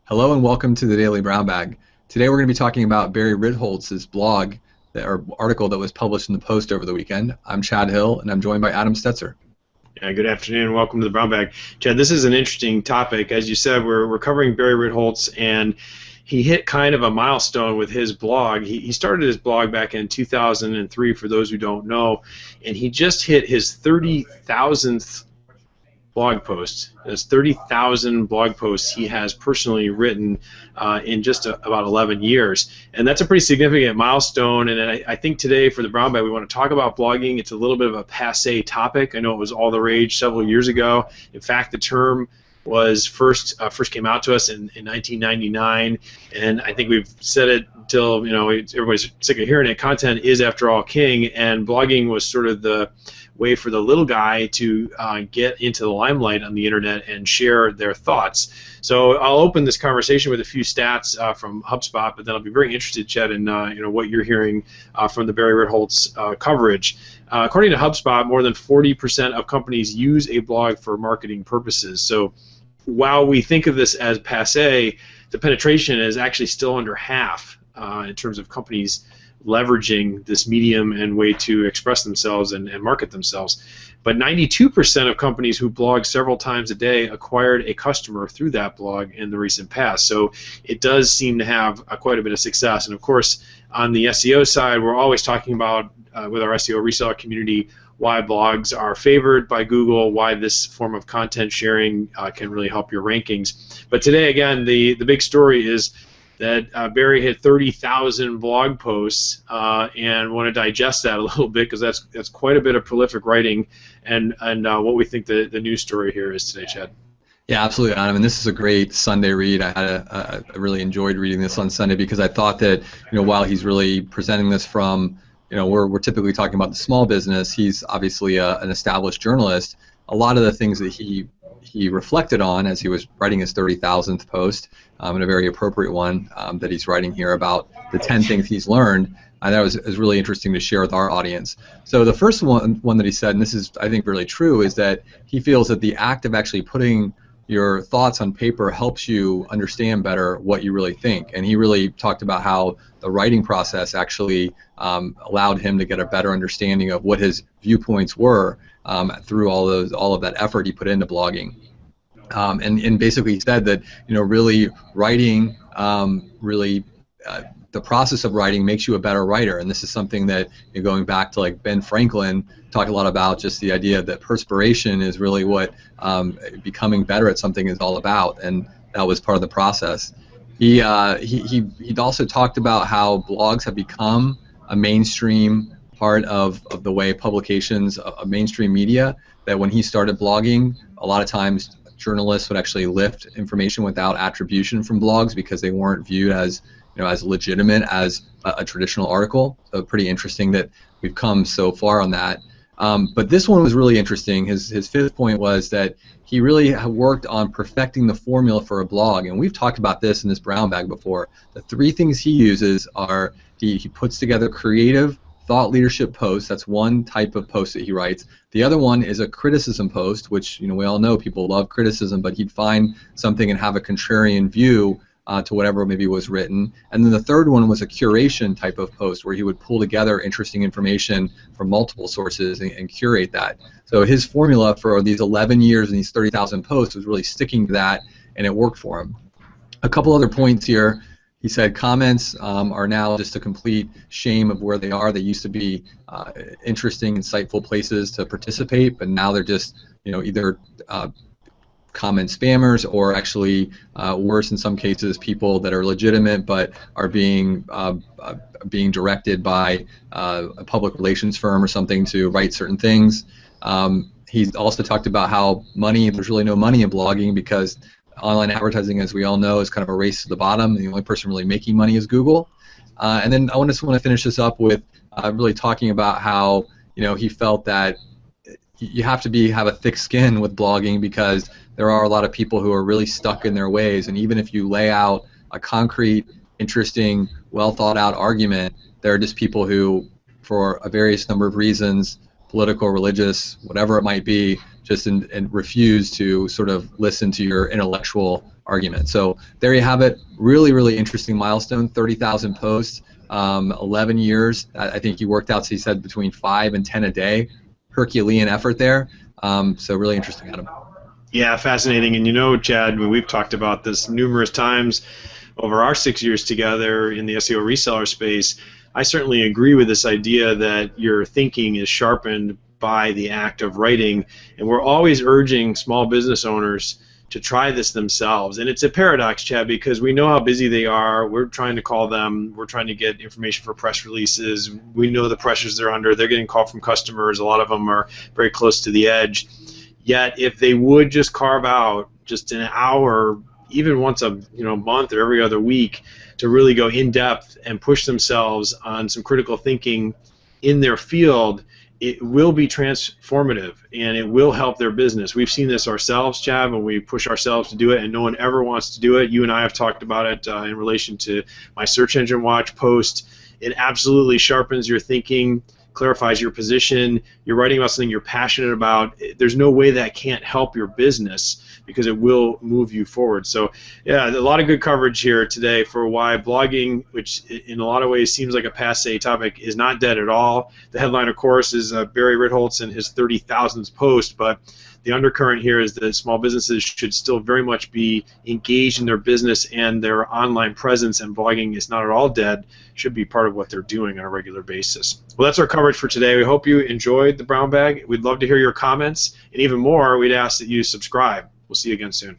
Hello and welcome to the Daily Brown Bag. Today we're going to be talking about Barry Ritholtz's blog or article that was published in the Post over the weekend. I'm Chad Hill and I'm joined by Adam Stetzer. Yeah, good afternoon. Welcome to the Brown Bag. Chad, this is an interesting topic. As you said, we're covering Barry Ritholtz, and he hit kind of a milestone with his blog. He started his blog back in 2003, for those who don't know, and he just hit his 30,000th blog post. That's 30,000 blog posts he has personally written in just about 11 years. And that's a pretty significant milestone. And I think today for the Brown Bag we want to talk about blogging. It's a little bit of a passé topic. I know it was all the rage several years ago. In fact, the term was first came out to us in 1999, and I think we've said it until everybody's sick of hearing it. Content is, after all, king, and blogging was sort of the way for the little guy to get into the limelight on the internet and share their thoughts. So I'll open this conversation with a few stats from HubSpot, but then I'll be very interested, Chet, in what you're hearing from the Barry Ritholtz coverage. According to HubSpot, more than 40% of companies use a blog for marketing purposes. So while we think of this as passé, the penetration is actually still under half in terms of companies leveraging this medium and way to express themselves and market themselves. But 92% of companies who blog several times a day acquired a customer through that blog in the recent past. So it does seem to have quite a bit of success. And of course, on the SEO side, we're always talking about, with our SEO reseller community, why blogs are favored by Google, why this form of content sharing can really help your rankings. But today, again, the big story is that Barry hit 30,000 blog posts, and want to digest that a little bit because that's quite a bit of prolific writing, and what we think the news story here is today, Chad. Yeah, absolutely, Adam. And this is a great Sunday read. I really enjoyed reading this on Sunday because I thought that while he's really presenting this from we're typically talking about the small business, he's obviously an established journalist. A lot of the things that he reflected on as he was writing his 30,000th post, and a very appropriate one that he's writing here about the 10 things he's learned, that was really interesting to share with our audience. So the first one that he said, and this is I think really true, is that he feels that the act of actually putting your thoughts on paper helps you understand better what you really think. And he really talked about how the writing process actually allowed him to get a better understanding of what his viewpoints were through all of that effort he put into blogging. And basically he said that really writing the process of writing makes you a better writer, and this is something that, going back to like Ben Franklin, talked a lot about, just the idea that perspiration is really what becoming better at something is all about, and that was part of the process. He also talked about how blogs have become a mainstream part of the way publications, mainstream media, that when he started blogging, a lot of times journalists would actually lift information without attribution from blogs because they weren't viewed as as legitimate as a traditional article. So pretty interesting that we've come so far on that. But this one was really interesting. His fifth point was that he really worked on perfecting the formula for a blog, and we've talked about this in this Brown Bag before. The three things he uses are he puts together creative thought leadership posts. That's one type of post that he writes. The other one is a criticism post, which we all know people love criticism, but he'd find something and have a contrarian view to whatever maybe was written. And then the third one was a curation type of post where he would pull together interesting information from multiple sources and curate that. So his formula for these 11 years and these 30,000 posts was really sticking to that, and it worked for him. A couple other points here. He said comments are now just a complete shame of where they are. They used to be interesting, insightful places to participate, but now they're just either comment spammers, or actually worse in some cases, people that are legitimate but are being directed by a public relations firm or something to write certain things. He's also talked about how there's really no money in blogging because online advertising, as we all know, is kind of a race to the bottom. The only person really making money is Google. And then I just want to finish this up with really talking about how he felt that you have to have a thick skin with blogging because there are a lot of people who are really stuck in their ways, and even if you lay out a concrete, interesting, well thought out argument, there are just people who, for a various number of reasons, political, religious, whatever it might be, just and refuse to sort of listen to your intellectual argument. So there you have it. Really, really interesting milestone. 30,000 posts, 11 years. I think he worked out, so he said, between 5 and 10 a day. Herculean effort there. So really interesting, Adam. Yeah, fascinating. And you know, Chad, we've talked about this numerous times over our 6 years together in the SEO reseller space. I certainly agree with this idea that your thinking is sharpened by the act of writing, and we're always urging small business owners to try this themselves. And it's a paradox, Chad, because we know how busy they are. We're trying to call them. We're trying to get information for press releases. We know the pressures they're under. They're getting called from customers. A lot of them are very close to the edge. Yet if they would just carve out just an hour, even once a month or every other week, to really go in depth and push themselves on some critical thinking in their field, it will be transformative and it will help their business. We've seen this ourselves, Chad, when we push ourselves to do it, and no one ever wants to do it. You and I have talked about it in relation to my Search Engine Watch post. It absolutely sharpens your thinking, clarifies your position. You're writing about something you're passionate about. There's no way that can't help your business, because it will move you forward. So yeah, a lot of good coverage here today for why blogging, which in a lot of ways seems like a passé topic, is not dead at all. The headline, of course, is Barry Ritholtz and his 30,000th post, but the undercurrent here is that small businesses should still very much be engaged in their business and their online presence, and blogging is not at all dead, should be part of what they're doing on a regular basis. Well, that's our coverage for today. We hope you enjoyed the Brown Bag. We'd love to hear your comments, and even more, we'd ask that you subscribe. We'll see you again soon.